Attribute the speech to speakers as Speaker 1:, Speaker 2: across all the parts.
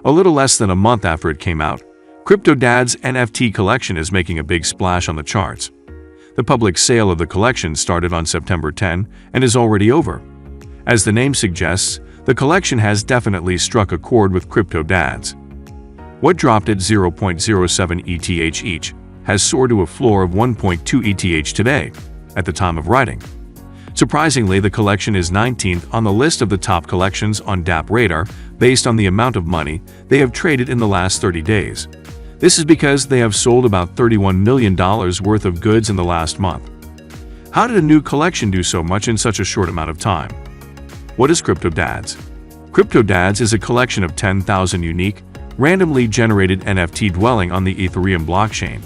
Speaker 1: A little less than a month after it came out, CryptoDads NFT collection is making a big splash on the charts. The public sale of the collection started on September 10 and is already over. As the name suggests, the collection has definitely struck a chord with CryptoDads. What dropped at 0.07 ETH each has soared to a floor of 1.2 ETH today, at the time of writing. Surprisingly, the collection is 19th on the list of the top collections on DApp Radar based on the amount of money they have traded in the last 30 days. This is because they have sold about $31 million worth of goods in the last month. How did a new collection do so much in such a short amount of time? What is CryptoDads? CryptoDads is a collection of 10,000 unique, randomly generated NFT dwelling on the Ethereum blockchain.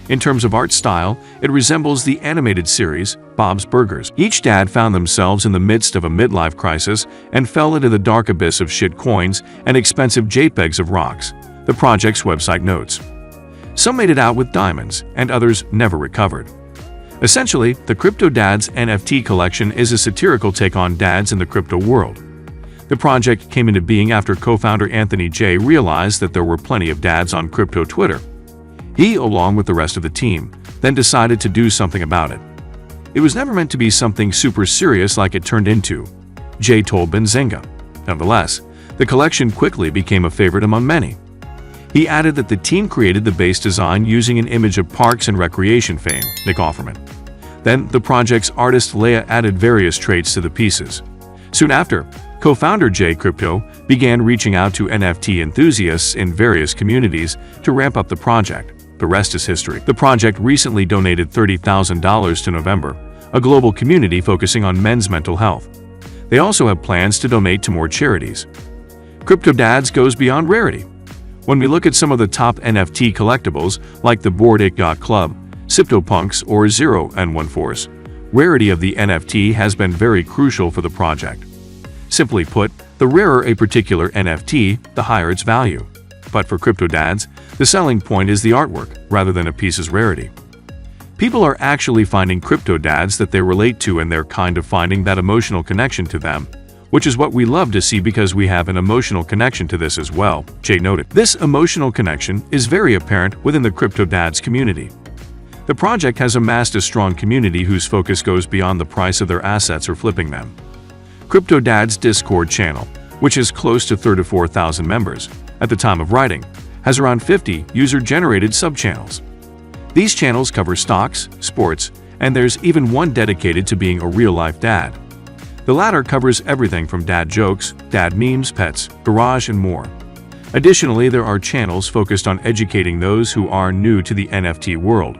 Speaker 1: In terms of art style, it resembles the animated series, Bob's Burgers. Each dad found themselves in the midst of a midlife crisis and fell into the dark abyss of shit coins and expensive JPEGs of rocks, the project's website notes. Some made it out with diamonds, and others never recovered. Essentially, the CryptoDads NFT collection is a satirical take on dads in the crypto world. The project came into being after co-founder Anthony J realized that there were plenty of dads on crypto Twitter. He, along with the rest of the team, then decided to do something about it. It was never meant to be something super serious like it turned into, Jay told Benzinga. Nonetheless, the collection quickly became a favorite among many. He added that the team created the base design using an image of Parks and Recreation fame, Nick Offerman. Then, the project's artist Leia added various traits to the pieces. Soon after, co-founder Jay Crypto began reaching out to NFT enthusiasts in various communities to ramp up the project. The rest is history. The project recently donated $30,000 to November, a global community focusing on men's mental health. They also have plans to donate to more charities. CryptoDads goes beyond rarity. When we look at some of the top NFT collectibles like the Bored Ape Yacht Club, CryptoPunks, or 0 and 1 Force, rarity of the NFT has been very crucial for the project. Simply put, the rarer a particular NFT, the higher its value. But for CryptoDads, the selling point is the artwork, rather than a piece's rarity. People are actually finding CryptoDads that they relate to, and they're kind of finding that emotional connection to them, which is what we love to see because we have an emotional connection to this as well, Jay noted. This emotional connection is very apparent within the CryptoDads community. The project has amassed a strong community whose focus goes beyond the price of their assets or flipping them. CryptoDads Discord channel, which is close to 34,000 members at the time of writing, has around 50 user-generated sub-channels. These channels cover stocks, sports, and there's even one dedicated to being a real-life dad. The latter covers everything from dad jokes, dad memes, pets, garage, and more. Additionally, there are channels focused on educating those who are new to the NFT world.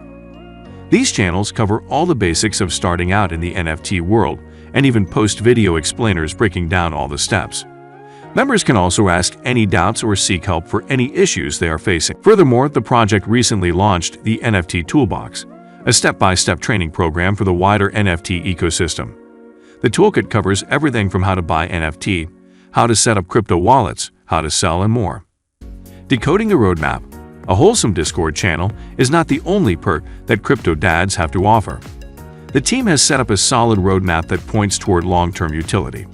Speaker 1: These channels cover all the basics of starting out in the NFT world and even post video explainers breaking down all the steps. Members can also ask any doubts or seek help for any issues they are facing. Furthermore, the project recently launched the NFT Toolbox, a step-by-step training program for the wider NFT ecosystem. The toolkit covers everything from how to buy NFT, how to set up crypto wallets, how to sell, and more. Decoding the roadmap, a wholesome Discord channel, is not the only perk that CryptoDads have to offer. The team has set up a solid roadmap that points toward long-term utility.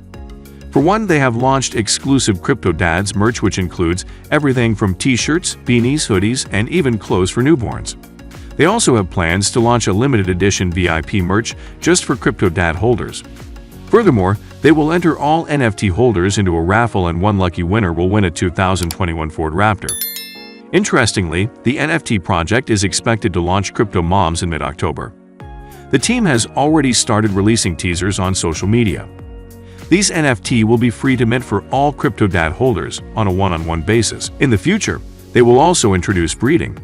Speaker 1: For one, they have launched exclusive CryptoDads merch, which includes everything from t-shirts, beanies, hoodies, and even clothes for newborns. They also have plans to launch a limited edition VIP merch just for CryptoDad holders. Furthermore, they will enter all NFT holders into a raffle, and one lucky winner will win a 2021 Ford Raptor. Interestingly, the NFT project is expected to launch Crypto Moms in mid-October. The team has already started releasing teasers on social media. These NFT will be free to mint for all CryptoDad holders on a one-on-one basis. In the future, they will also introduce breeding.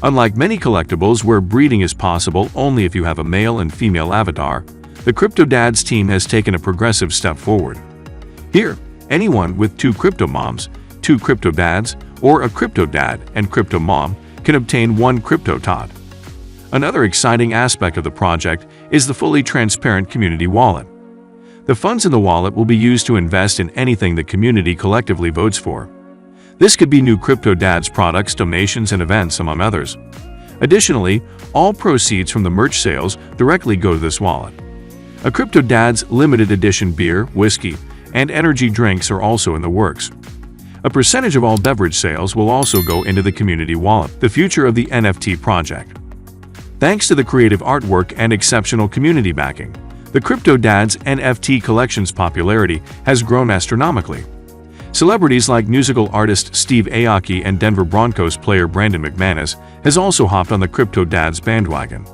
Speaker 1: Unlike many collectibles where breeding is possible only if you have a male and female avatar, the CryptoDads team has taken a progressive step forward. Here, anyone with 2 Crypto Moms, 2 CryptoDads, or a CryptoDad and Crypto Mom can obtain 1 CryptoTod. Another exciting aspect of the project is the fully transparent community wallet. The funds in the wallet will be used to invest in anything the community collectively votes for. This could be new CryptoDads products, donations, and events, among others. Additionally, all proceeds from the merch sales directly go to this wallet. A CryptoDads limited edition beer, whiskey, and energy drinks are also in the works. A percentage of all beverage sales will also go into the community wallet, the future of the NFT project. Thanks to the creative artwork and exceptional community backing, the CryptoDads NFT collection's popularity has grown astronomically. Celebrities like musical artist Steve Aoki and Denver Broncos player Brandon McManus has also hopped on the CryptoDads bandwagon.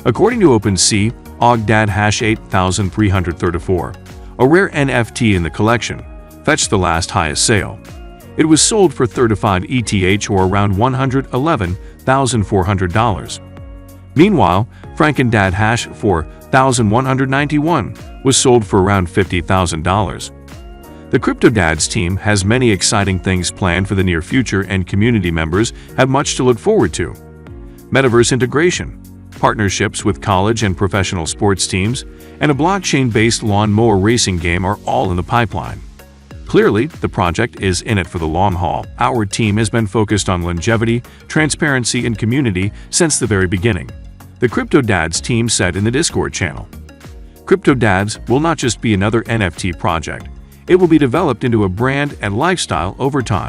Speaker 1: According to OpenSea, OGDAD #8334, a rare NFT in the collection, fetched the last highest sale. It was sold for 35 ETH or around $111,400. Meanwhile, FrankenDad #4191 was sold for around $50,000. The CryptoDads team has many exciting things planned for the near future, and community members have much to look forward to. Metaverse integration, partnerships with college and professional sports teams, and a blockchain-based lawnmower racing game are all in the pipeline. Clearly, the project is in it for the long haul. Our team has been focused on longevity, transparency, and community since the very beginning, the CryptoDads team said in the Discord channel. CryptoDads will not just be another NFT project, it will be developed into a brand and lifestyle over time.